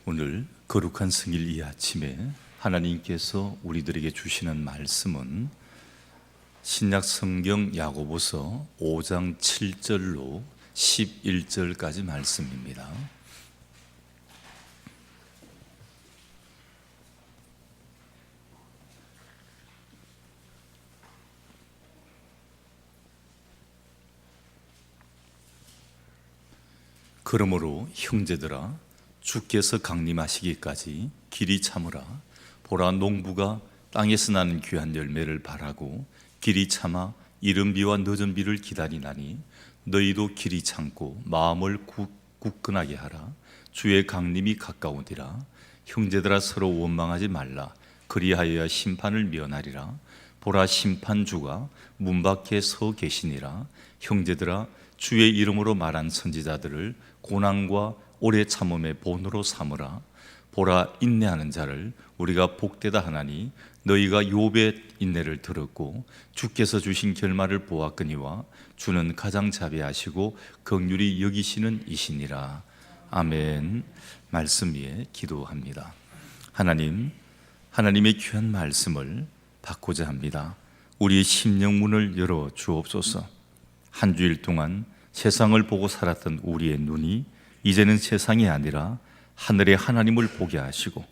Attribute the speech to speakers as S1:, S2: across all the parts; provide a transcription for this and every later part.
S1: 오늘 거룩한 성일 이 아침에 하나님께서 우리들에게 주시는 말씀은 신약 성경 야고보서 5장 7절로 11절까지 말씀입니다. 그러므로 형제들아, 주께서 강림하시기까지 길이 참으라. 보라, 농부가 땅에서 나는 귀한 열매를 바라고 길이 참아 이른 비와 늦은 비를 기다리나니 너희도 길이 참고 마음을 굳건하게 하라. 주의 강림이 가까우니라. 형제들아, 서로 원망하지 말라. 그리하여야 심판을 면하리라. 보라, 심판주가 문 밖에 서 계시니라. 형제들아, 주의 이름으로 말한 선지자들을 고난과 오래 참음의 본으로 삼으라. 보라, 인내하는 자를 우리가 복되다 하나니 너희가 욥의 인내를 들었고 주께서 주신 결말을 보았거니와 주는 가장 자비하시고 긍휼히 여기시는 이시니라. 아멘. 말씀 위에 기도합니다. 하나님, 하나님의 귀한 말씀을 받고자 합니다. 우리의 심령 문을 열어 주옵소서. 한 주일 동안 세상을 보고 살았던 우리의 눈이 이제는 세상이 아니라 하늘의 하나님을 보게 하시고,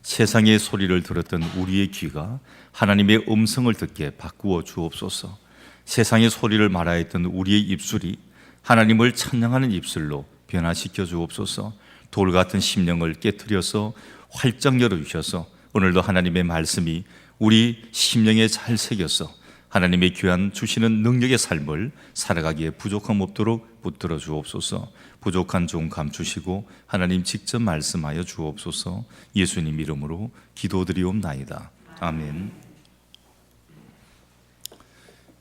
S1: 세상의 소리를 들었던 우리의 귀가 하나님의 음성을 듣게 바꾸어 주옵소서. 세상의 소리를 말하여 했던 우리의 입술이 하나님을 찬양하는 입술로 변화시켜 주옵소서. 돌 같은 심령을 깨트려서 활짝 열어주셔서 오늘도 하나님의 말씀이 우리 심령에 잘 새겨서 하나님의 귀한 주시는 능력의 삶을 살아가기에 부족함 없도록 붙들어 주옵소서. 부족한 종 감추시고 하나님 직접 말씀하여 주옵소서. 예수님 이름으로 기도드리옵나이다. 아멘.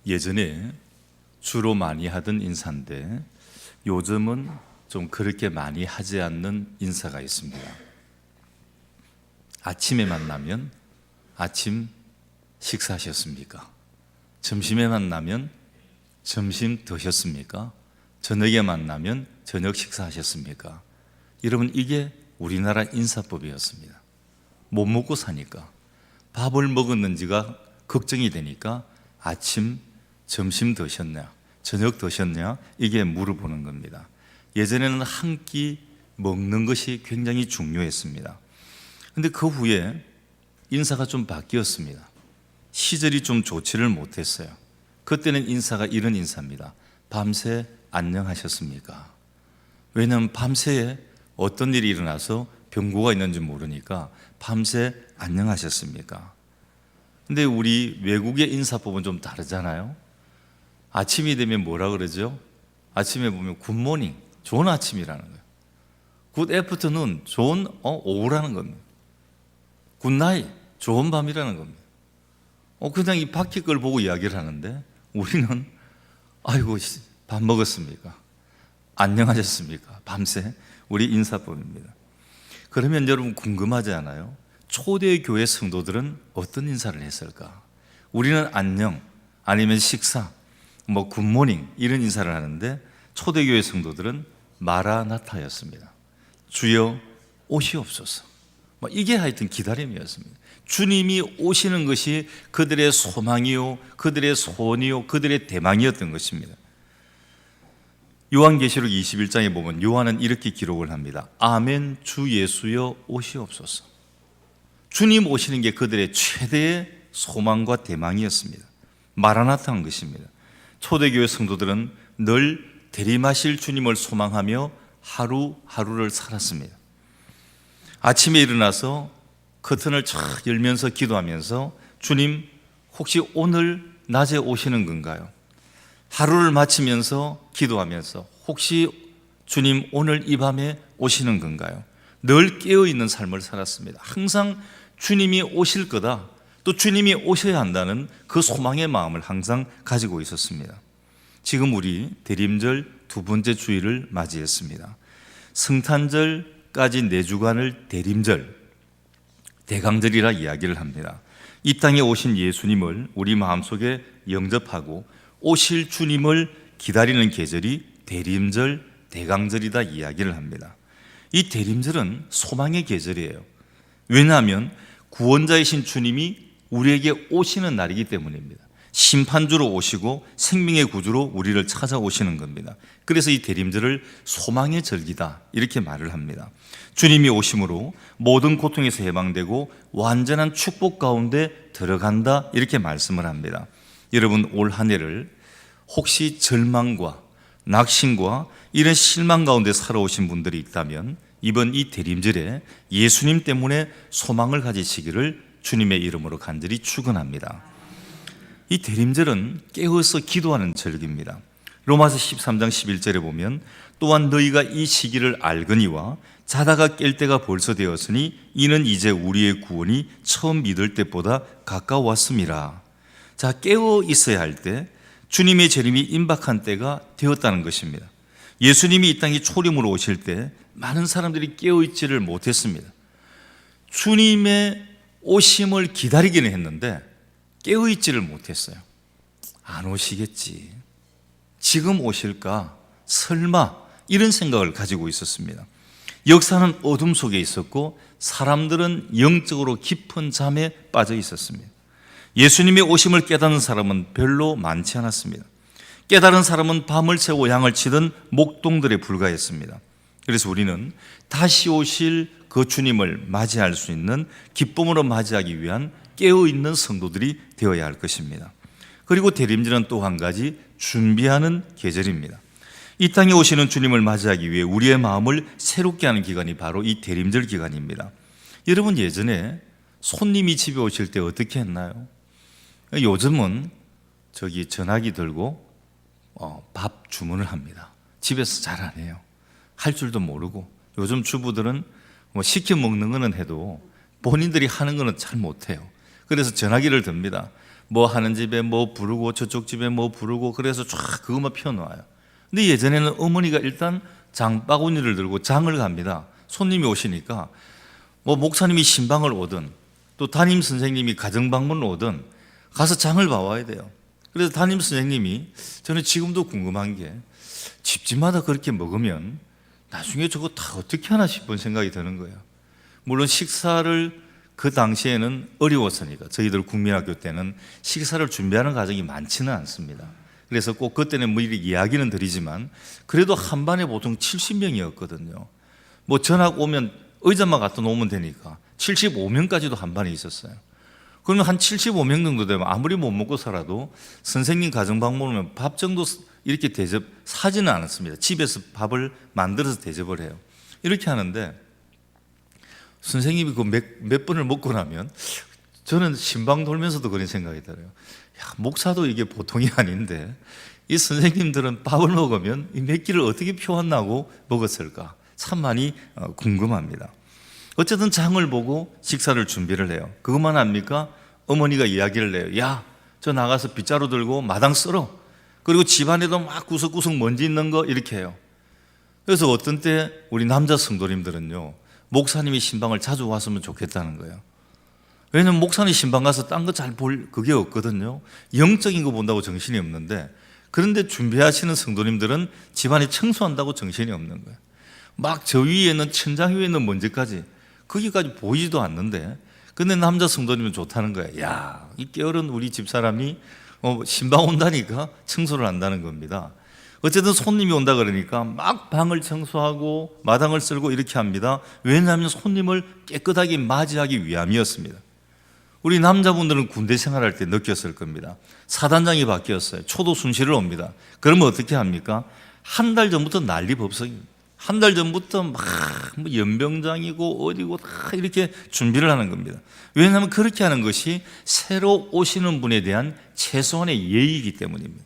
S1: 예전에 주로 많이 하던 인사인데 요즘은 좀 그렇게 많이 하지 않는 인사가 있습니다. 아침에 만나면 아침 식사하셨습니까? 점심에 만나면 점심 드셨습니까? 저녁에 만나면 저녁 식사하셨습니까? 여러분, 이게 우리나라 인사법이었습니다. 못 먹고 사니까, 밥을 먹었는지가 걱정이 되니까 아침, 점심 드셨냐, 저녁 드셨냐, 이게 물어보는 겁니다. 예전에는 한 끼 먹는 것이 굉장히 중요했습니다. 그런데 그 후에 인사가 좀 바뀌었습니다. 시절이 좀 좋지를 못했어요. 그때는 인사가 이런 인사입니다. 밤새 안녕하셨습니까? 왜냐하면 밤새에 어떤 일이 일어나서 병고가 있는지 모르니까 밤새 안녕하셨습니까? 근데 우리 외국의 인사법은 좀 다르잖아요. 아침이 되면 뭐라 그러죠? 아침에 보면 굿모닝, 좋은 아침이라는 거예요. 굿 애프터눈, 좋은 오후라는 겁니다. 굿나잇, 좋은 밤이라는 겁니다. 그냥 이 바퀴 걸 보고 이야기를 하는데 우리는 아이고, 밥 먹었습니까? 안녕하셨습니까? 밤새 우리 인사법입니다. 그러면 여러분 궁금하지 않아요? 초대교회 성도들은 어떤 인사를 했을까? 우리는 안녕, 아니면 식사, 굿모닝 이런 인사를 하는데 초대교회 성도들은 마라나타였습니다. 주여 오시옵소서. 이게 하여튼 기다림이었습니다. 주님이 오시는 것이 그들의 소망이요, 그들의 소원이요, 그들의 대망이었던 것입니다. 요한계시록 21장에 보면 요한은 이렇게 기록을 합니다. 아멘, 주 예수여 오시옵소서. 주님 오시는 게 그들의 최대의 소망과 대망이었습니다. 마라나타한 것입니다. 초대교회 성도들은 늘 대림하실 주님을 소망하며 하루하루를 살았습니다. 아침에 일어나서 커튼을 쫙 열면서 기도하면서 주님, 혹시 오늘 낮에 오시는 건가요? 하루를 마치면서 기도하면서 혹시 주님 오늘 이 밤에 오시는 건가요? 늘 깨어있는 삶을 살았습니다. 항상 주님이 오실 거다, 또 주님이 오셔야 한다는 그 소망의 마음을 항상 가지고 있었습니다. 지금 우리 대림절 두 번째 주일을 맞이했습니다. 성탄절까지 4주간을 대림절, 대강절이라 이야기를 합니다. 이 땅에 오신 예수님을 우리 마음속에 영접하고 오실 주님을 기다리는 계절이 대림절, 대강절이다 이야기를 합니다. 이 대림절은 소망의 계절이에요. 왜냐하면 구원자이신 주님이 우리에게 오시는 날이기 때문입니다. 심판주로 오시고 생명의 구주로 우리를 찾아오시는 겁니다. 그래서 이 대림절을 소망의 절기다 이렇게 말을 합니다. 주님이 오심으로 모든 고통에서 해방되고 완전한 축복 가운데 들어간다 이렇게 말씀을 합니다. 여러분, 올 한 해를 혹시 절망과 낙심과 이런 실망 가운데 살아오신 분들이 있다면 이번 이 대림절에 예수님 때문에 소망을 가지시기를 주님의 이름으로 간절히 축원합니다. 이 대림절은 깨어서 기도하는 절기입니다. 로마서 13장 11절에 보면 또한 너희가 이 시기를 알거니와 자다가 깰 때가 벌써 되었으니 이는 이제 우리의 구원이 처음 믿을 때보다 가까웠음이라. 자, 깨어 있어야 할 때 주님의 재림이 임박한 때가 되었다는 것입니다. 예수님이 이 땅에 초림으로 오실 때 많은 사람들이 깨어 있지를 못했습니다. 주님의 오심을 기다리기는 했는데 깨어 있지를 못했어요. 안 오시겠지, 지금 오실까, 설마, 이런 생각을 가지고 있었습니다. 역사는 어둠 속에 있었고 사람들은 영적으로 깊은 잠에 빠져 있었습니다. 예수님의 오심을 깨닫는 사람은 별로 많지 않았습니다. 깨달은 사람은 밤을 새고 양을 치던 목동들에 불과했습니다. 그래서 우리는 다시 오실 그 주님을 맞이할 수 있는, 기쁨으로 맞이하기 위한 깨어있는 성도들이 되어야 할 것입니다. 그리고 대림절은 또 한 가지 준비하는 계절입니다. 이 땅에 오시는 주님을 맞이하기 위해 우리의 마음을 새롭게 하는 기간이 바로 이 대림절 기간입니다. 여러분, 예전에 손님이 집에 오실 때 어떻게 했나요? 요즘은 전화기 들고 밥 주문을 합니다. 집에서 잘 안 해요. 할 줄도 모르고. 요즘 주부들은 시켜 먹는 거는 해도 본인들이 하는 거는 잘 못해요. 그래서 전화기를 듭니다. 뭐 하는 집에 뭐 부르고 저쪽 집에 뭐 부르고, 그래서 쫙 그것만 펴놓아요. 근데 예전에는 어머니가 일단 장바구니를 들고 장을 갑니다. 손님이 오시니까 뭐 목사님이 신방을 오든 또 담임 선생님이 가정방문을 오든 가서 장을 봐와야 돼요. 그래서 담임 선생님이, 저는 지금도 궁금한 게 집집마다 그렇게 먹으면 나중에 저거 다 어떻게 하나 싶은 생각이 드는 거예요. 물론 식사를 그 당시에는 어려웠으니까, 저희들 국민학교 때는 식사를 준비하는 과정이 많지는 않습니다. 그래서 꼭 그때는 뭐 이렇게 이야기는 드리지만 그래도 한 반에 보통 70명이었거든요. 뭐 전학 오면 의자만 갖다 놓으면 되니까 75명까지도 한 반에 있었어요. 그러면 한 75명 정도 되면 아무리 못 먹고 살아도 선생님 가정 방문 오면 밥 정도 이렇게 사지는 않았습니다. 집에서 밥을 만들어서 대접을 해요. 이렇게 하는데 선생님이 그 몇 번을 먹고 나면 저는 신방 돌면서도 그런 생각이 들어요. 야, 목사도 이게 보통이 아닌데 이 선생님들은 밥을 먹으면 이 몇 끼를 어떻게 표현하고 먹었을까? 참 많이 궁금합니다. 어쨌든 장을 보고 식사를 준비를 해요. 그것만 합니까? 어머니가 이야기를 해요. 야, 저 나가서 빗자루 들고 마당 쓸어. 그리고 집안에도 막 구석구석 먼지 있는 거 이렇게 해요. 그래서 어떤 때 우리 남자 성도님들은요, 목사님이 신방을 자주 왔으면 좋겠다는 거예요. 왜냐면 목사님 신방 가서 딴 거 잘 볼 그게 없거든요. 영적인 거 본다고 정신이 없는데, 그런데 준비하시는 성도님들은 집안에 청소한다고 정신이 없는 거예요. 막 저 위에는, 천장 위에 있는 먼지까지 거기까지 보이지도 않는데, 근데 남자 성도님은 좋다는 거예요. 야, 이 게으른 우리 집사람이 신방 온다니까 청소를 한다는 겁니다. 어쨌든 손님이 온다 그러니까 막 방을 청소하고 마당을 쓸고 이렇게 합니다. 왜냐하면 손님을 깨끗하게 맞이하기 위함이었습니다. 우리 남자분들은 군대 생활할 때 느꼈을 겁니다. 사단장이 바뀌었어요. 초도 순시를 옵니다. 그러면 어떻게 합니까? 한 달 전부터 난리법석입니다. 한 달 전부터 막 연병장이고 어디고 다 이렇게 준비를 하는 겁니다. 왜냐하면 그렇게 하는 것이 새로 오시는 분에 대한 최소한의 예의이기 때문입니다.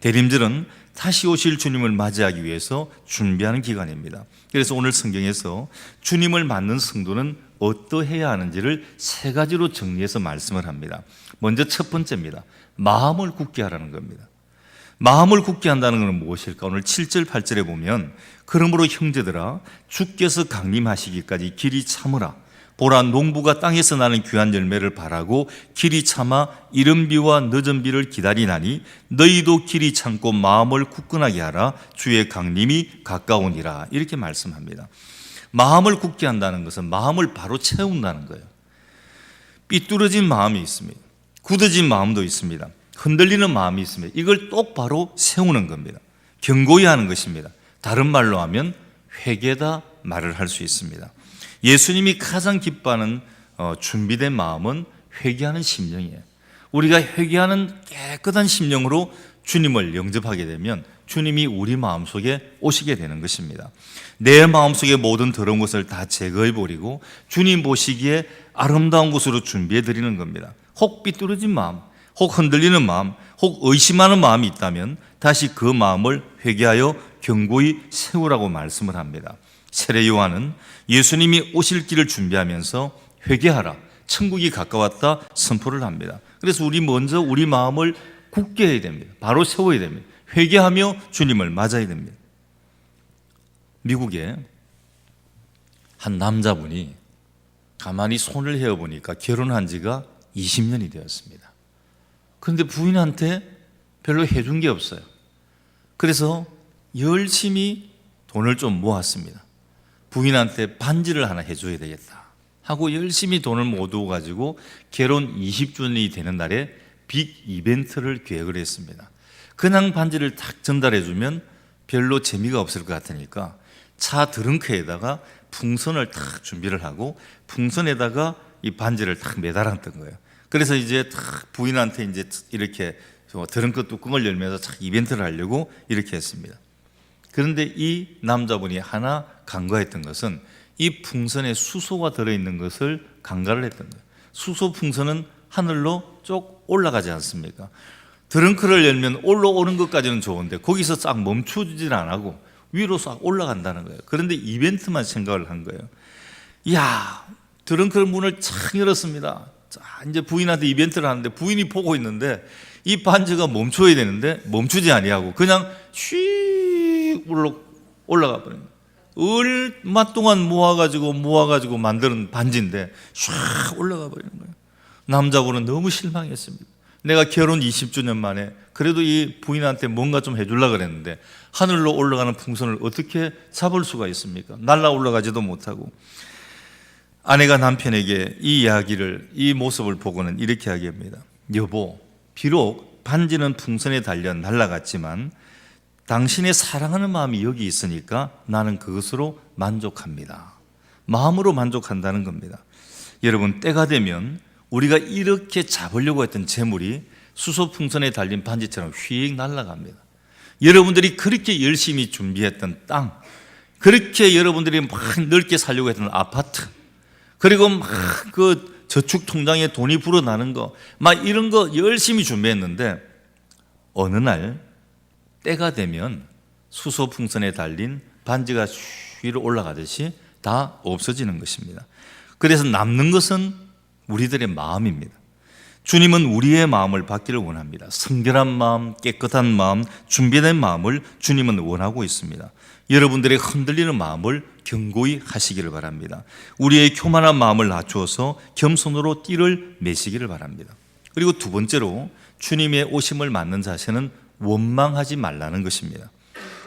S1: 대림절은 다시 오실 주님을 맞이하기 위해서 준비하는 기간입니다. 그래서 오늘 성경에서 주님을 맞는 성도는 어떠해야 하는지를 세 가지로 정리해서 말씀을 합니다. 먼저 첫 번째입니다. 마음을 굳게 하라는 겁니다. 마음을 굳게 한다는 것은 무엇일까? 오늘 7절 8절에 보면 그러므로 형제들아 주께서 강림하시기까지 길이 참으라. 보라, 농부가 땅에서 나는 귀한 열매를 바라고 길이 참아 이른 비와 늦은 비를 기다리나니 너희도 길이 참고 마음을 굳건하게 하라. 주의 강림이 가까우니라. 이렇게 말씀합니다. 마음을 굳게 한다는 것은 마음을 바로 채운다는 거예요. 삐뚤어진 마음이 있습니다. 굳어진 마음도 있습니다. 흔들리는 마음이 있습니다. 이걸 똑바로 세우는 겁니다. 견고히 하는 것입니다. 다른 말로 하면 회개다 말을 할 수 있습니다. 예수님이 가장 기뻐하는 준비된 마음은 회개하는 심령이에요. 우리가 회개하는 깨끗한 심령으로 주님을 영접하게 되면 주님이 우리 마음속에 오시게 되는 것입니다. 내 마음속의 모든 더러운 것을 다 제거해 버리고 주님 보시기에 아름다운 곳으로 준비해 드리는 겁니다. 혹 삐뚤어진 마음, 혹 흔들리는 마음, 혹 의심하는 마음이 있다면 다시 그 마음을 회개하여 견고히 세우라고 말씀을 합니다. 세례 요한은 예수님이 오실 길을 준비하면서 회개하라, 천국이 가까웠다 선포를 합니다. 그래서 우리 먼저 우리 마음을 굳게 해야 됩니다. 바로 세워야 됩니다. 회개하며 주님을 맞아야 됩니다. 미국에 한 남자분이 가만히 손을 헤어보니까 결혼한 지가 20년이 되었습니다. 그런데 부인한테 별로 해준 게 없어요. 그래서 열심히 돈을 좀 모았습니다. 부인한테 반지를 하나 해줘야 되겠다 하고 열심히 돈을 모아가지고 결혼 20주년이 되는 날에 빅 이벤트를 계획을 했습니다. 그냥 반지를 탁 전달해주면 별로 재미가 없을 것 같으니까 차 드렁크에다가 풍선을 탁 준비를 하고 풍선에다가 이 반지를 탁 매달았던 거예요. 그래서 이제 탁 부인한테 이제 이렇게 드렁크 뚜껑을 열면서 탁 이벤트를 하려고 이렇게 했습니다. 그런데 이 남자분이 하나 간과했던 것은 이 풍선에 수소가 들어있는 것을 간과를 했던 거예요. 수소 풍선은 하늘로 쭉 올라가지 않습니까? 드렁크를 열면 올라오는 것까지는 좋은데 거기서 싹 멈추질 안 하고 위로 싹 올라간다는 거예요. 그런데 이벤트만 생각을 한 거예요. 이야, 드렁크 문을 착 열었습니다. 자, 이제 부인한테 이벤트를 하는데 부인이 보고 있는데 이 반지가 멈춰야 되는데 멈추지 아니하고 그냥 쉬 올라가 버린 거예요. 얼마 동안 모아가지고 만드는 반지인데 샥 올라가 버리는 거예요. 남자분은 너무 실망했습니다. 내가 결혼 20주년 만에 그래도 이 부인한테 뭔가 좀 해주려고 그랬는데 하늘로 올라가는 풍선을 어떻게 잡을 수가 있습니까? 날아 올라가지도 못하고. 아내가 남편에게 이 모습을 보고는 이렇게 이야기합니다. 여보, 비록 반지는 풍선에 달려 날아갔지만 당신의 사랑하는 마음이 여기 있으니까 나는 그것으로 만족합니다. 마음으로 만족한다는 겁니다. 여러분, 때가 되면 우리가 이렇게 잡으려고 했던 재물이 수소풍선에 달린 반지처럼 휙 날아갑니다. 여러분들이 그렇게 열심히 준비했던 땅, 그렇게 여러분들이 막 넓게 살려고 했던 아파트, 그리고 막 그 저축 통장에 돈이 불어나는 거, 막 이런 거 열심히 준비했는데 어느 날 때가 되면 수소풍선에 달린 반지가 위로 올라가듯이 다 없어지는 것입니다. 그래서 남는 것은 우리들의 마음입니다. 주님은 우리의 마음을 받기를 원합니다. 성결한 마음, 깨끗한 마음, 준비된 마음을 주님은 원하고 있습니다. 여러분들의 흔들리는 마음을 견고히 하시기를 바랍니다. 우리의 교만한 마음을 낮추어서 겸손으로 띠를 매시기를 바랍니다. 그리고 두 번째로 주님의 오심을 맞는 자세는 원망하지 말라는 것입니다.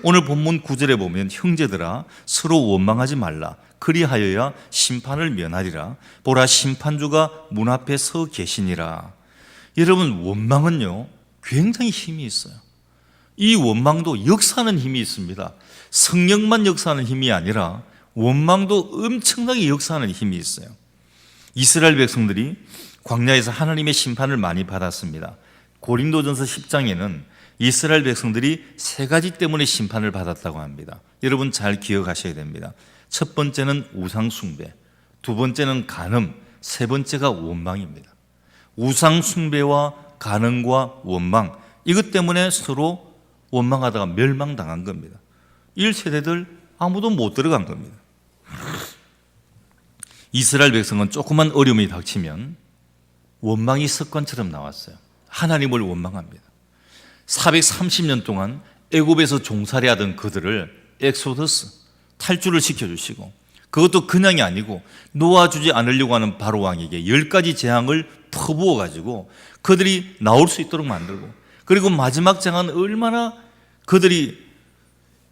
S1: 오늘 본문 9절에 보면 형제들아 서로 원망하지 말라. 그리하여야 심판을 면하리라. 보라, 심판주가 문 앞에 서 계시니라. 여러분, 원망은요 굉장히 힘이 있어요. 이 원망도 역사하는 힘이 있습니다. 성령만 역사하는 힘이 아니라 원망도 엄청나게 역사하는 힘이 있어요. 이스라엘 백성들이 광야에서 하나님의 심판을 많이 받았습니다. 고린도전서 10장에는 이스라엘 백성들이 세 가지 때문에 심판을 받았다고 합니다. 여러분 잘 기억하셔야 됩니다. 첫 번째는 우상 숭배, 두 번째는 간음, 세 번째가 원망입니다. 우상 숭배와 간음과 원망, 이것 때문에 서로 원망하다가 멸망당한 겁니다. 1세대들 아무도 못 들어간 겁니다. 이스라엘 백성은 조그만 어려움이 닥치면 원망이 습관처럼 나왔어요. 하나님을 원망합니다. 430년 동안 애굽에서 종살이하던 그들을 엑소더스, 탈출을 시켜주시고, 그것도 그냥이 아니고 놓아주지 않으려고 하는 바로 왕에게 10가지 재앙을 퍼부어가지고 그들이 나올 수 있도록 만들고, 그리고 마지막 재앙은 얼마나 그들이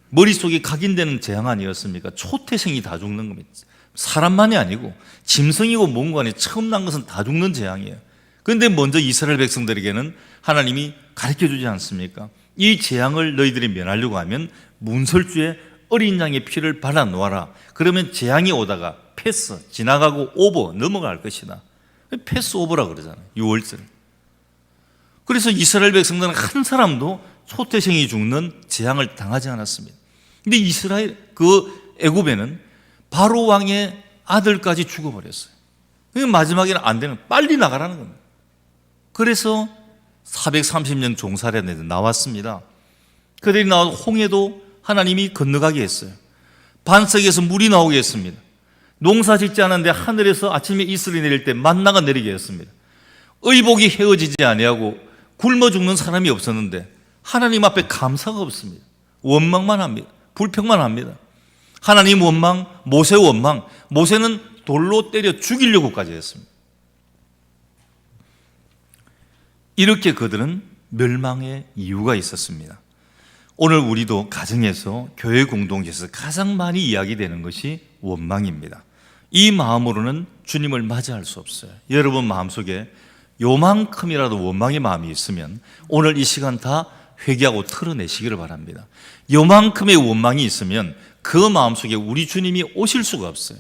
S1: 머릿속에 각인되는 재앙 아니었습니까? 초태생이 다 죽는 겁니다. 사람만이 아니고 짐승이고 뭔가 처음 난 것은 다 죽는 재앙이에요. 그런데 먼저 이스라엘 백성들에게는 하나님이 가르쳐주지 않습니까? 이 재앙을 너희들이 면하려고 하면 문설주에 어린 양의 피를 발라 놓아라. 그러면 재앙이 오다가 패스, 지나가고 오버, 넘어갈 것이다. 패스 오버라 그러잖아요. 6월절. 그래서 이스라엘 백성들은 한 사람도 초태생이 죽는 재앙을 당하지 않았습니다. 근데 이스라엘 그 애굽에는 바로 왕의 아들까지 죽어버렸어요. 마지막에는 안 되는, 빨리 나가라는 겁니다. 그래서 430년 종살이한 애들 나왔습니다. 그들이 나와서 홍해도 하나님이 건너가게 했어요. 반석에서 물이 나오게 했습니다. 농사 짓지 않았는데 하늘에서 아침에 이슬이 내릴 때 만나가 내리게 했습니다. 의복이 헤어지지 아니하고 굶어 죽는 사람이 없었는데 하나님 앞에 감사가 없습니다. 원망만 합니다. 불평만 합니다. 하나님 원망, 모세 원망. 모세는 돌로 때려 죽이려고까지 했습니다. 이렇게 그들은 멸망의 이유가 있었습니다. 오늘 우리도 가정에서, 교회 공동체에서 가장 많이 이야기되는 것이 원망입니다. 이 마음으로는 주님을 맞이할 수 없어요. 여러분 마음속에 요만큼이라도 원망의 마음이 있으면 오늘 이 시간 다 회개하고 털어내시기를 바랍니다. 요만큼의 원망이 있으면 그 마음속에 우리 주님이 오실 수가 없어요.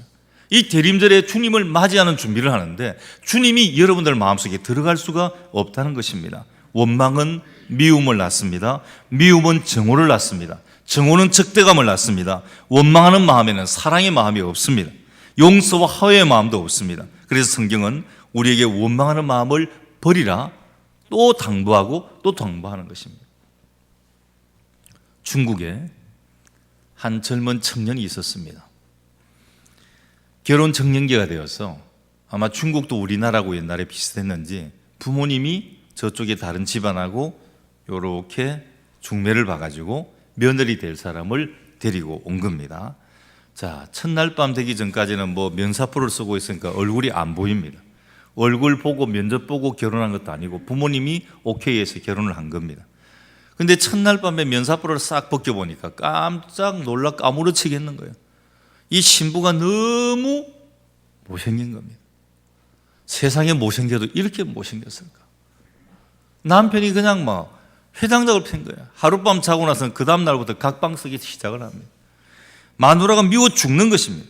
S1: 이 대림절에 주님을 맞이하는 준비를 하는데 주님이 여러분들 마음속에 들어갈 수가 없다는 것입니다. 원망은 미움을 낳습니다. 미움은 증오를 낳습니다. 증오는 적대감을 낳습니다. 원망하는 마음에는 사랑의 마음이 없습니다. 용서와 화해의 마음도 없습니다. 그래서 성경은 우리에게 원망하는 마음을 버리라 또 당부하고 또 당부하는 것입니다. 중국에 한 젊은 청년이 있었습니다. 결혼 정년기가 되어서 아마 중국도 우리나라하고 옛날에 비슷했는지 부모님이 저쪽에 다른 집안하고 이렇게 중매를 봐가지고 며느리 될 사람을 데리고 온 겁니다. 자, 첫날 밤 되기 전까지는 뭐 면사포를 쓰고 있으니까 얼굴이 안 보입니다. 얼굴 보고 면접 보고 결혼한 것도 아니고 부모님이 오케이 해서 결혼을 한 겁니다. 근데 첫날 밤에 면사포를 싹 벗겨보니까 깜짝 놀라 까무러치겠는 거예요. 이 신부가 너무 못생긴 겁니다. 세상에 못생겨도 이렇게 못생겼을까? 남편이 그냥 막 회당작을 핀 거예요. 하룻밤 자고 나서는 그 다음날부터 각방 쓰기 시작을 합니다. 마누라가 미워 죽는 것입니다.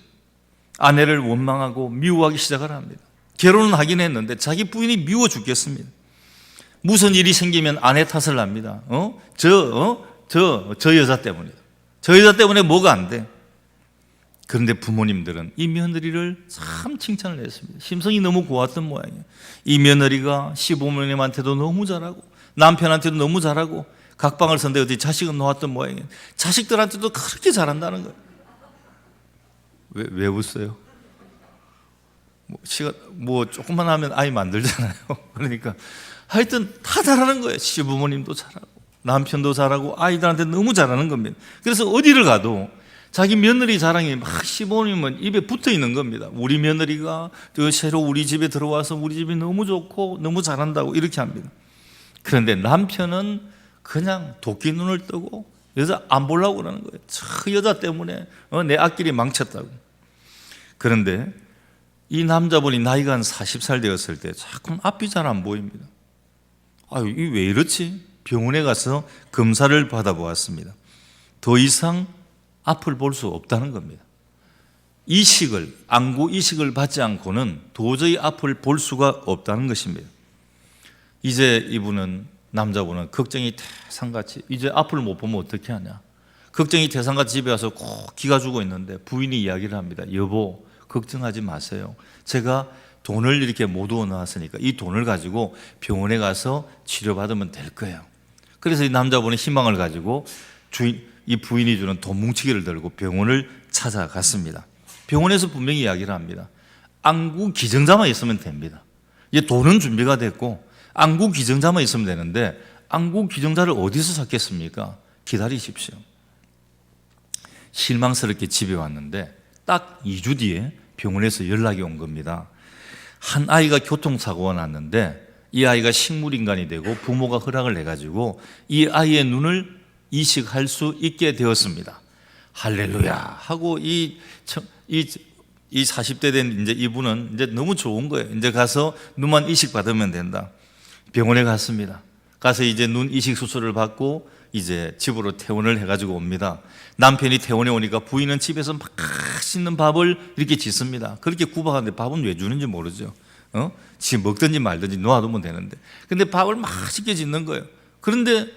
S1: 아내를 원망하고 미워하기 시작을 합니다. 결혼은 하긴 했는데 자기 부인이 미워 죽겠습니다. 무슨 일이 생기면 아내 탓을 합니다. 저 여자 때문이다. 저 여자 때문에 뭐가 안 돼. 그런데 부모님들은 이 며느리를 참 칭찬을 했습니다. 심성이 너무 고왔던 모양이에요. 이 며느리가 시부모님한테도 너무 잘하고 남편한테도 너무 잘하고 각방을 선대 어디 자식은 놓았던 모양이에요. 자식들한테도 그렇게 잘한다는 거예요. 왜 웃어요? 조금만 하면 아이 만들잖아요. 그러니까 하여튼 다 잘하는 거예요. 시부모님도 잘하고 남편도 잘하고 아이들한테 너무 잘하는 겁니다. 그래서 어디를 가도 자기 며느리 자랑이 막 시부모님은 입에 붙어 있는 겁니다. 우리 며느리가 새로 우리 집에 들어와서 우리 집이 너무 좋고 너무 잘한다고 이렇게 합니다. 그런데 남편은 그냥 도끼 눈을 뜨고 여자 안 보려고 그러는 거예요. 저 여자 때문에 내 앞길이 망쳤다고. 그런데 이 남자분이 나이가 한 40살 되었을 때 자꾸 앞이 잘 안 보입니다. 이게 왜 이렇지? 병원에 가서 검사를 받아보았습니다. 더 이상 앞을 볼 수 없다는 겁니다. 안구 이식을 받지 않고는 도저히 앞을 볼 수가 없다는 것입니다. 이제 남자분은 걱정이 태산같이 이제 앞을 못 보면 어떻게 하냐. 걱정이 태산같이 집에 와서 꼭 기가 죽어 있는데 부인이 이야기를 합니다. 여보, 걱정하지 마세요. 제가 돈을 이렇게 모두어 놨으니까 이 돈을 가지고 병원에 가서 치료받으면 될 거예요. 그래서 이 남자분은 희망을 가지고 이 부인이 주는 돈 뭉치기를 들고 병원을 찾아갔습니다. 병원에서 분명히 이야기를 합니다. 안구 기증자만 있으면 됩니다. 이제 돈은 준비가 됐고 안구 기증자만 있으면 되는데 안구 기증자를 어디서 찾겠습니까? 기다리십시오. 실망스럽게 집에 왔는데 딱 2주 뒤에 병원에서 연락이 온 겁니다. 한 아이가 교통사고가 났는데 이 아이가 식물인간이 되고 부모가 허락을 해가지고 이 아이의 눈을 이식할 수 있게 되었습니다. 할렐루야 하고 이 40대 된 이제 이분은 이제 너무 좋은 거예요. 이제 가서 눈만 이식 받으면 된다. 병원에 갔습니다. 가서 이제 눈 이식 수술을 받고 이제 집으로 퇴원을 해가지고 옵니다. 남편이 퇴원해 오니까 부인은 집에서 막 맛있는 밥을 이렇게 짓습니다. 그렇게 구박하는데 밥은 왜 주는지 모르죠. 지금 먹든지 말든지 놓아두면 되는데. 근데 밥을 맛있게 짓는 거예요. 그런데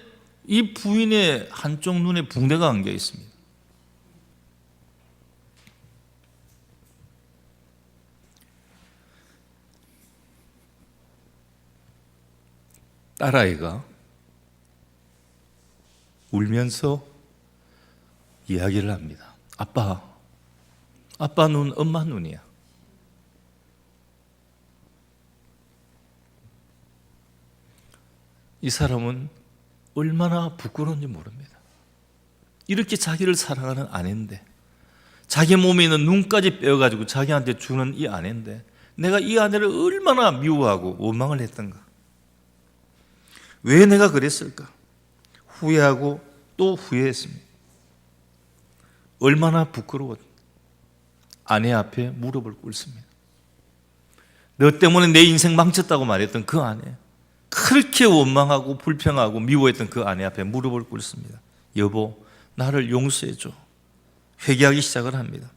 S1: 이 부인의 한쪽 눈에 붕대가 안겨 있습니다. 딸아이가 울면서 이야기를 합니다. 아빠 눈 엄마 눈이야. 이 사람은 얼마나 부끄러운지 모릅니다. 이렇게 자기를 사랑하는 아내인데, 자기 몸에 있는 눈까지 빼어가지고 자기한테 주는 이 아내인데, 내가 이 아내를 얼마나 미워하고 원망을 했던가. 왜 내가 그랬을까? 후회하고 또 후회했습니다. 얼마나 부끄러워. 아내 앞에 무릎을 꿇습니다. 너 때문에 내 인생 망쳤다고 말했던 그 아내, 그렇게 원망하고 불평하고 미워했던 그 아내 앞에 무릎을 꿇습니다. 여보, 나를 용서해줘. 회개하기 시작을 합니다.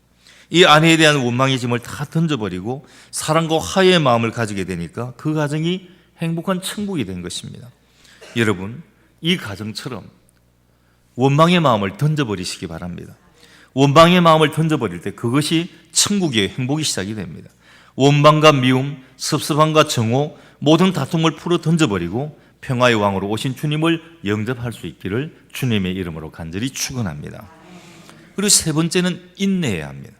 S1: 이 아내에 대한 원망의 짐을 다 던져버리고 사랑과 화해의 마음을 가지게 되니까 그 가정이 행복한 천국이 된 것입니다. 여러분, 이 가정처럼 원망의 마음을 던져버리시기 바랍니다. 원망의 마음을 던져버릴 때 그것이 천국의 행복이 시작이 됩니다. 원망과 미움, 섭섭함과 정오, 모든 다툼을 풀어 던져버리고 평화의 왕으로 오신 주님을 영접할 수 있기를 주님의 이름으로 간절히 축원합니다. 그리고 세 번째는 인내해야 합니다.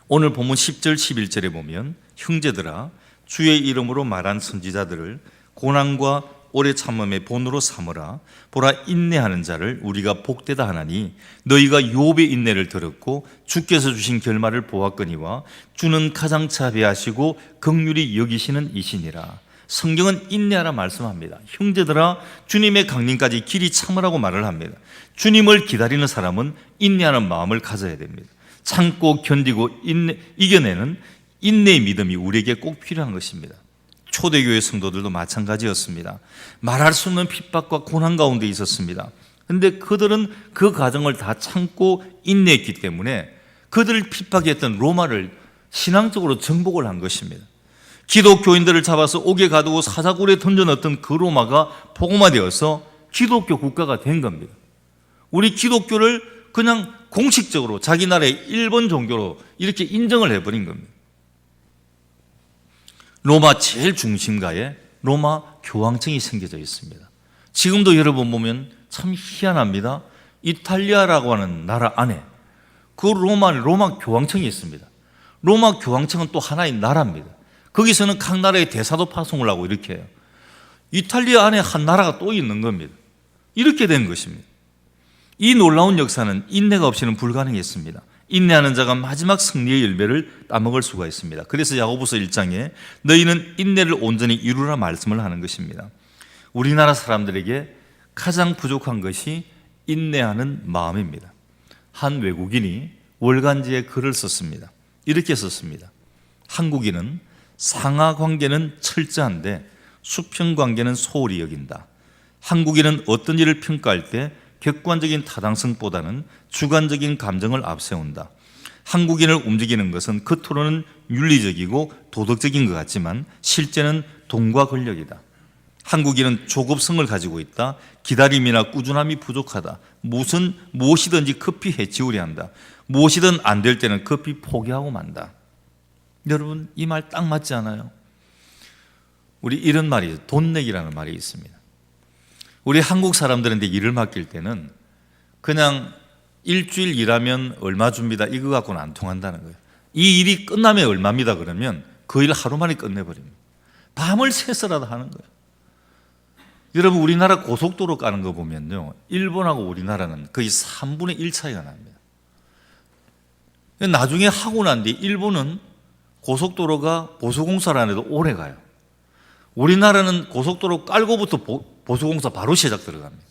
S1: 오늘 본문 10절 11절에 보면 형제들아 주의 이름으로 말한 선지자들을 고난과 오래 참음의 본으로 삼으라. 보라, 인내하는 자를 우리가 복되다 하나니 너희가 욥의 인내를 들었고 주께서 주신 결말을 보았거니와 주는 가장 자비하시고 긍휼히 여기시는 이시니라. 성경은 인내하라 말씀합니다. 형제들아 주님의 강림까지 길이 참으라고 말을 합니다. 주님을 기다리는 사람은 인내하는 마음을 가져야 됩니다. 참고 견디고 이겨내는 인내의 믿음이 우리에게 꼭 필요한 것입니다. 초대교회 성도들도 마찬가지였습니다. 말할 수 없는 핍박과 고난 가운데 있었습니다. 그런데 그들은 그 과정을 다 참고 인내했기 때문에 그들을 핍박했던 로마를 신앙적으로 정복을 한 것입니다. 기독교인들을 잡아서 옥에 가두고 사자굴에 던져넣었던 그 로마가 복음화되어서 기독교 국가가 된 겁니다. 우리 기독교를 그냥 공식적으로 자기 나라의 일본 종교로 이렇게 인정을 해버린 겁니다. 로마 제일 중심가에 로마 교황청이 생겨져 있습니다. 지금도 여러분 보면 참 희한합니다. 이탈리아라고 하는 나라 안에 그 로마 교황청이 있습니다. 로마 교황청은 또 하나의 나라입니다. 거기서는 각 나라의 대사도 파송을 하고 이렇게 해요. 이탈리아 안에 한 나라가 또 있는 겁니다. 이렇게 된 것입니다. 이 놀라운 역사는 인내가 없이는 불가능했습니다. 인내하는 자가 마지막 승리의 열매를 따먹을 수가 있습니다. 그래서 야고보서 1장에 너희는 인내를 온전히 이루라 말씀을 하는 것입니다. 우리나라 사람들에게 가장 부족한 것이 인내하는 마음입니다. 한 외국인이 월간지에 글을 썼습니다. 이렇게 썼습니다. 한국인은 상하 관계는 철저한데 수평 관계는 소홀히 여긴다. 한국인은 어떤 일을 평가할 때 객관적인 타당성보다는 주관적인 감정을 앞세운다. 한국인을 움직이는 것은 겉으로는 윤리적이고 도덕적인 것 같지만 실제는 돈과 권력이다. 한국인은 조급성을 가지고 있다. 기다림이나 꾸준함이 부족하다. 무엇이든지 급히 해치우려 한다. 무엇이든 안 될 때는 급히 포기하고 만다. 여러분, 이 말 딱 맞지 않아요? 우리 이런 말이 돈 내기라는 말이 있습니다. 우리 한국 사람들한테 일을 맡길 때는 그냥 일주일 일하면 얼마 줍니다. 이거 갖고는 안 통한다는 거예요. 이 일이 끝나면 얼마입니다. 그러면 그 일 하루 만에 끝내버립니다. 밤을 새서라도 하는 거예요. 여러분, 우리나라 고속도로 까는 거 보면요, 일본하고 우리나라는 거의 3분의 1 차이가 납니다. 나중에 하고 난 뒤 일본은 고속도로가 보수공사를 안 해도 오래 가요. 우리나라는 고속도로 깔고부터 보수공사 바로 시작 들어갑니다.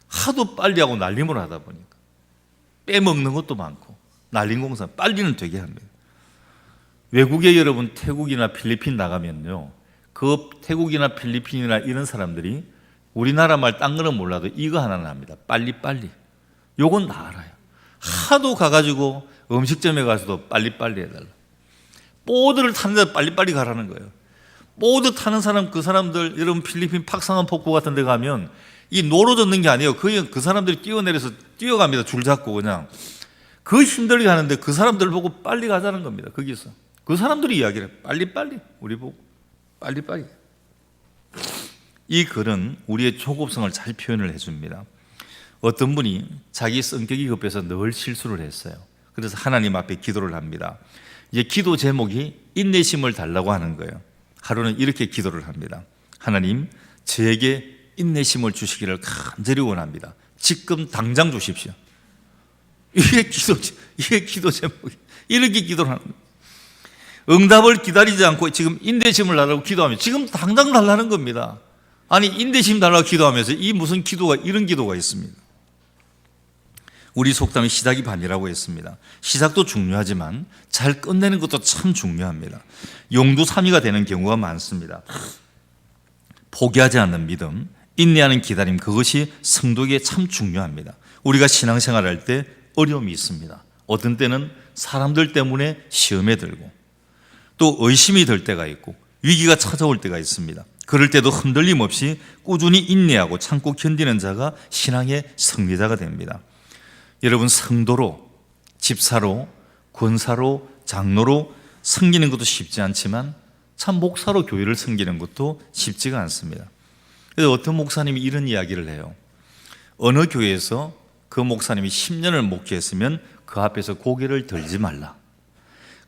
S1: 하도 빨리 하고 날림을 하다 보니까. 빼먹는 것도 많고 난린공사 빨리는 되게 합니다. 외국에 여러분 태국이나 필리핀 나가면요, 그 태국이나 필리핀이나 이런 사람들이 우리나라 말 딴 거는 몰라도 이거 하나는 합니다. 빨리빨리. 요건 다 알아요. 하도 가가지고 음식점에 가서도 빨리빨리 해달라. 보드를 타는데 빨리빨리 가라는 거예요. 보드 타는 사람, 그 사람들, 여러분 필리핀 팍상한 폭포 같은 데 가면 이 노로 젓는 게 아니에요. 그 사람들이 뛰어내려서 뛰어갑니다. 줄 잡고 그냥. 그 힘들게 하는데 그 사람들 보고 빨리 가자는 겁니다. 거기서. 그 사람들이 이야기를 해요. 빨리빨리. 우리 보고. 빨리빨리. 이 글은 우리의 조급성을 잘 표현을 해줍니다. 어떤 분이 자기 성격이 급해서 늘 실수를 했어요. 그래서 하나님 앞에 기도를 합니다. 이제 기도 제목이 인내심을 달라고 하는 거예요. 하루는 이렇게 기도를 합니다. 하나님, 저에게 인내심을 주시기를 간절히 원합니다. 지금 당장 주십시오. 이게 기도 제목이. 이렇게 기도를 하는 거예요. 응답을 기다리지 않고 지금 인내심을 달라고 기도하면 지금 당장 달라는 겁니다. 아니, 인내심 달라고 기도하면서 이 무슨 기도가, 이런 기도가 있습니다. 우리 속담이 시작이 반이라고 했습니다. 시작도 중요하지만 잘 끝내는 것도 참 중요합니다. 용두삼이가 되는 경우가 많습니다. 포기하지 않는 믿음, 인내하는 기다림, 그것이 성도에게 참 중요합니다. 우리가 신앙생활할 때 어려움이 있습니다. 어떤 때는 사람들 때문에 시험에 들고 또 의심이 들 때가 있고 위기가 찾아올 때가 있습니다. 그럴 때도 흔들림 없이 꾸준히 인내하고 참고 견디는 자가 신앙의 승리자가 됩니다. 여러분, 성도로, 집사로, 권사로, 장로로 섬기는 것도 쉽지 않지만 참 목사로 교회를 섬기는 것도 쉽지가 않습니다. 그래서 어떤 목사님이 이런 이야기를 해요. 어느 교회에서 그 목사님이 10년을 목회했으면 그 앞에서 고개를 들지 말라.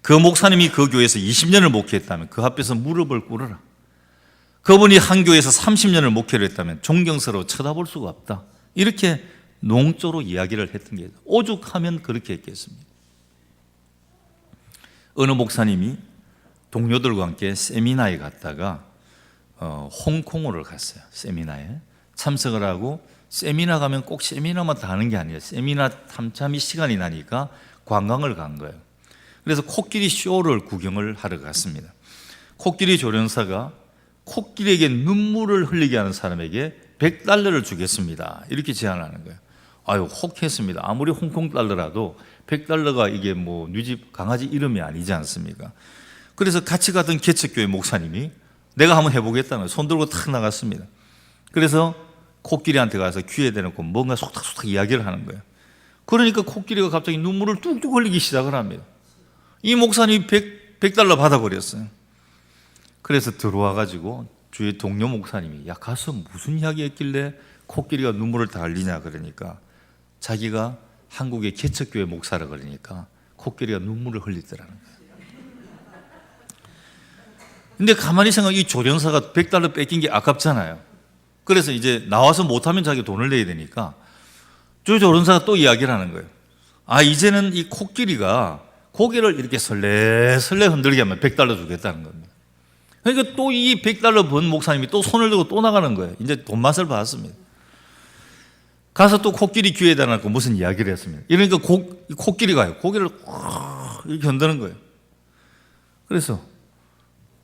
S1: 그 목사님이 그 교회에서 20년을 목회했다면 그 앞에서 무릎을 꿇어라. 그분이 한 교회에서 30년을 목회를 했다면 존경스러워 쳐다볼 수가 없다. 이렇게 농조로 이야기를 했던 게 오죽하면 그렇게 했겠습니까? 어느 목사님이 동료들과 함께 세미나에 갔다가 홍콩으로 갔어요. 세미나에 참석을 하고, 세미나 가면 꼭 세미나만 다 하는 게 아니에요. 세미나 탐참이 시간이 나니까 관광을 간 거예요. 그래서 코끼리 쇼를 구경을 하러 갔습니다. 코끼리 조련사가 코끼리에게 눈물을 흘리게 하는 사람에게 $100를 주겠습니다. 이렇게 제안하는 거예요. 아유, 혹했습니다. 아무리 홍콩 달러라도 $100가 이게 뭐 뉴집 강아지 이름이 아니지 않습니까? 그래서 같이 갔던 개척교회 목사님이 내가 한번 해보겠다는 손 들고 탁 나갔습니다. 그래서 코끼리한테 가서 귀에 대놓고 뭔가 속닥속닥 이야기를 하는 거예요. 그러니까 코끼리가 갑자기 눈물을 뚝뚝 흘리기 시작을 합니다. 이 목사님이 $100 받아버렸어요. 그래서 들어와가지고 주위 동료 목사님이, 야, 가서 무슨 이야기 했길래 코끼리가 눈물을 다 흘리냐 그러니까 자기가 한국의 개척교회 목사라 그러니까 코끼리가 눈물을 흘리더라는 거예요. 근데 가만히 생각하면 이 조련사가 $100 뺏긴 게 아깝잖아요. 그래서 이제 나와서 못하면 자기가 돈을 내야 되니까 저 조련사가 또 이야기를 하는 거예요. 아, 이제는 이 코끼리가 고개를 이렇게 설레설레 흔들게 하면 $100 주겠다는 겁니다. 그러니까 또 이 $100 번 목사님이 또 손을 들고 또 나가는 거예요. 이제 돈 맛을 봤습니다. 가서 또 코끼리 귀에다 놓고 무슨 이야기를 했습니다. 이러니까 코끼리가요, 고개를 이렇게 흔드는 거예요. 그래서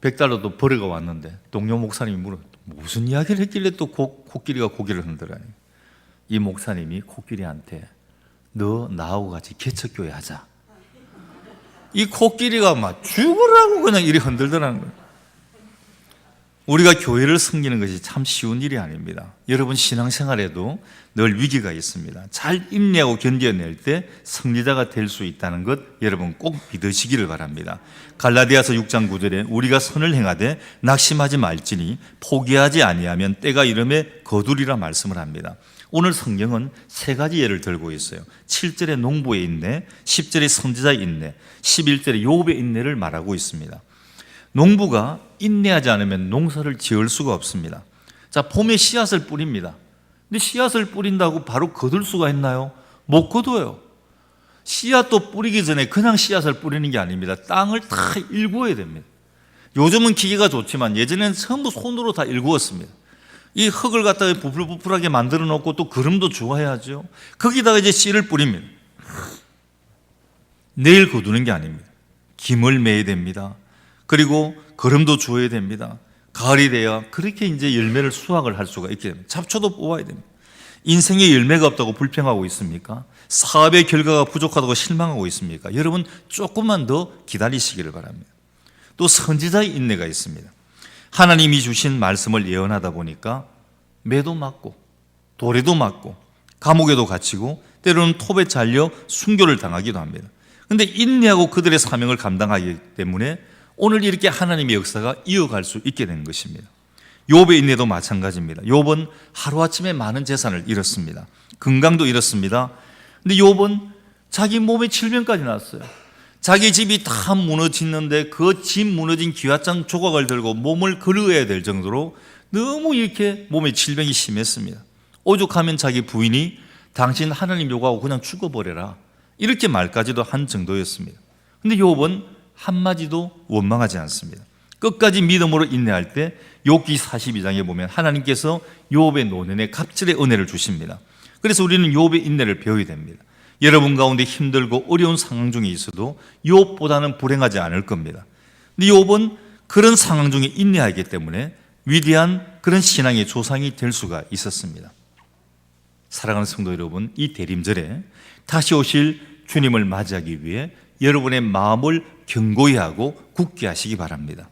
S1: $100도 버리고 왔는데 동료 목사님이 물어, 무슨 이야기를 했길래 또 코끼리가 고개를 흔들어요. 이 목사님이 코끼리한테 너 나하고 같이 개척교회 하자. 이 코끼리가 막 죽으라고 그냥 이리 흔들더라는 거예요. 우리가 교회를 섬기는 것이 참 쉬운 일이 아닙니다. 여러분, 신앙생활에도 늘 위기가 있습니다. 잘 인내하고 견뎌낼 때 승리자가 될 수 있다는 것 여러분 꼭 믿으시기를 바랍니다. 갈라디아서 6장 9절에 우리가 선을 행하되 낙심하지 말지니 포기하지 아니하면 때가 이름에 거두리라 말씀을 합니다. 오늘 성경은 세 가지 예를 들고 있어요. 7절에 농부의 인내, 10절에 선지자의 인내, 11절에 욥의 인내를 말하고 있습니다. 농부가 인내하지 않으면 농사를 지을 수가 없습니다. 자, 봄에 씨앗을 뿌립니다. 근데 씨앗을 뿌린다고 바로 거둘 수가 있나요? 못 거둬요. 씨앗도 뿌리기 전에 그냥 씨앗을 뿌리는 게 아닙니다. 땅을 다 일구어야 됩니다. 요즘은 기계가 좋지만 예전에는 전부 손으로 다 일구었습니다. 이 흙을 갖다가 부풀부풀하게 만들어 놓고 또 거름도 주어야죠. 거기다가 이제 씨를 뿌립니다. 내일 거두는 게 아닙니다. 김을 매야 됩니다. 그리고 거름도 주어야 됩니다. 가을이 돼야 그렇게 이제 열매를 수확을 할 수가 있게 됩니다. 잡초도 뽑아야 됩니다. 인생에 열매가 없다고 불평하고 있습니까? 사업의 결과가 부족하다고 실망하고 있습니까? 여러분 조금만 더 기다리시기를 바랍니다. 또 선지자의 인내가 있습니다. 하나님이 주신 말씀을 예언하다 보니까 매도 맞고 도래도 맞고 감옥에도 갇히고 때로는 톱에 잘려 순교를 당하기도 합니다. 그런데 인내하고 그들의 사명을 감당하기 때문에 오늘 이렇게 하나님의 역사가 이어갈 수 있게 된 것입니다. 욥의 인내도 마찬가지입니다. 욥은 하루아침에 많은 재산을 잃었습니다. 건강도 잃었습니다. 근데 욥은 자기 몸에 질병까지 났어요. 자기 집이 다 무너지는데 그 집 무너진 기와장 조각을 들고 몸을 걸어야 될 정도로 너무 이렇게 몸에 질병이 심했습니다. 오죽하면 자기 부인이 당신 하나님 욕하고 그냥 죽어버려라 이렇게 말까지도 한 정도였습니다. 근데 욥은 한마디도 원망하지 않습니다. 끝까지 믿음으로 인내할 때 욥기 42장에 보면 하나님께서 욥의 노년에 갑절의 은혜를 주십니다. 그래서 우리는 욥의 인내를 배워야 됩니다. 여러분 가운데 힘들고 어려운 상황 중에 있어도 욥보다는 불행하지 않을 겁니다. 근데 욥은 그런 상황 중에 인내하기 때문에 위대한 그런 신앙의 조상이 될 수가 있었습니다. 사랑하는 성도 여러분, 이 대림절에 다시 오실 주님을 맞이하기 위해 여러분의 마음을 견고히 하고 굳게 하시기 바랍니다.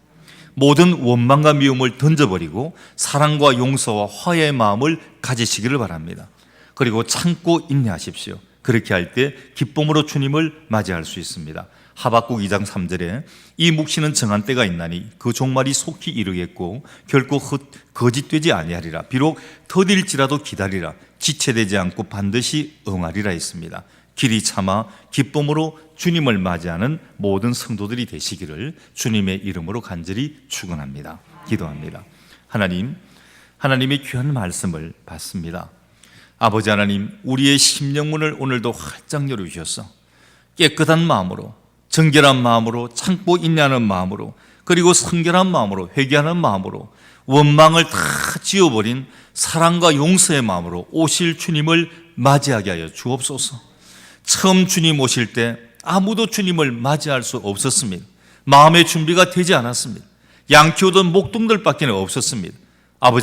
S1: 모든 원망과 미움을 던져버리고 사랑과 용서와 화해의 마음을 가지시기를 바랍니다. 그리고 참고 인내하십시오. 그렇게 할 때 기쁨으로 주님을 맞이할 수 있습니다. 하박국 2장 3절에 이 묵시는 정한 때가 있나니 그 종말이 속히 이르겠고 결코 거짓되지 아니하리라. 비록 더딜지라도 기다리라. 지체되지 않고 반드시 응하리라 했습니다. 길이 참아 기쁨으로 주님을 맞이하는 모든 성도들이 되시기를 주님의 이름으로 간절히 축원합니다. 기도합니다. 하나님의 귀한 말씀을 받습니다. 아버지 하나님, 우리의 심령문을 오늘도 활짝 열어주셔서 깨끗한 마음으로, 정결한 마음으로, 참고 인내하는 마음으로, 그리고 성결한 마음으로, 회개하는 마음으로, 원망을 다 지워버린 사랑과 용서의 마음으로 오실 주님을 맞이하게 하여 주옵소서. 처음 주님 오실 때 아무도 주님을 맞이할 수 없었습니다. 마음의 준비가 되지 않았습니다. 양 키우던 목동들밖에 없었습니다. 아버지